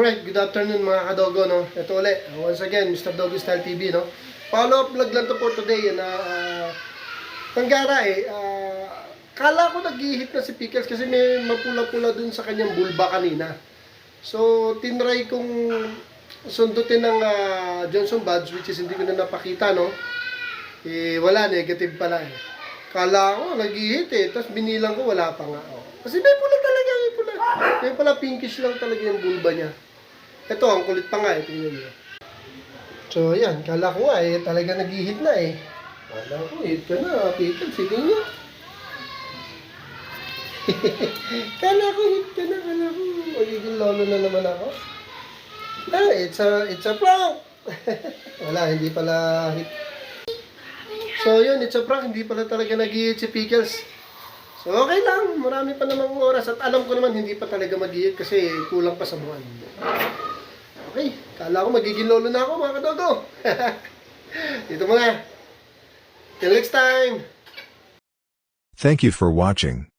Alright, good afternoon mga kadogo, no? Ito ulit, once again, Mr. Doggy Style TV, no? Follow-up vlog lang to for today, na Tanggara kala ko nag-hit na si Pickles kasi may mapula-pula dun sa kanyang bulba kanina. So, tinry kong sundutin ng Johnson Buds, which is hindi ko na napakita, no? Wala, negative pala eh. Kala ko nag-hit eh, tapos binilang ko, wala pa nga. Oh. Kasi may pula talaga, may pula. May pala pinkish lang talaga yung bulba niya. Ito, ang kulit pa nga eh, tingnan niyo. So, ayan, kala ko nga eh, talaga nag-hit na eh. Kala ko, hit ka na, Pickles, sige nga. Kala ko, hit ka na, kala ko. Magiging lolo na naman ako. It's a prank! Wala, hindi pala hit. So yun, it's a prank, hindi pala talaga nag-hit si Pickles. So okay lang, marami pa namang oras at alam ko naman hindi pa talaga mag-hit kasi kulang pa sa buwan. Okay, kala ko magiging lolo na ako mga kadogo. Dito muna. Till next time! Thank you for watching.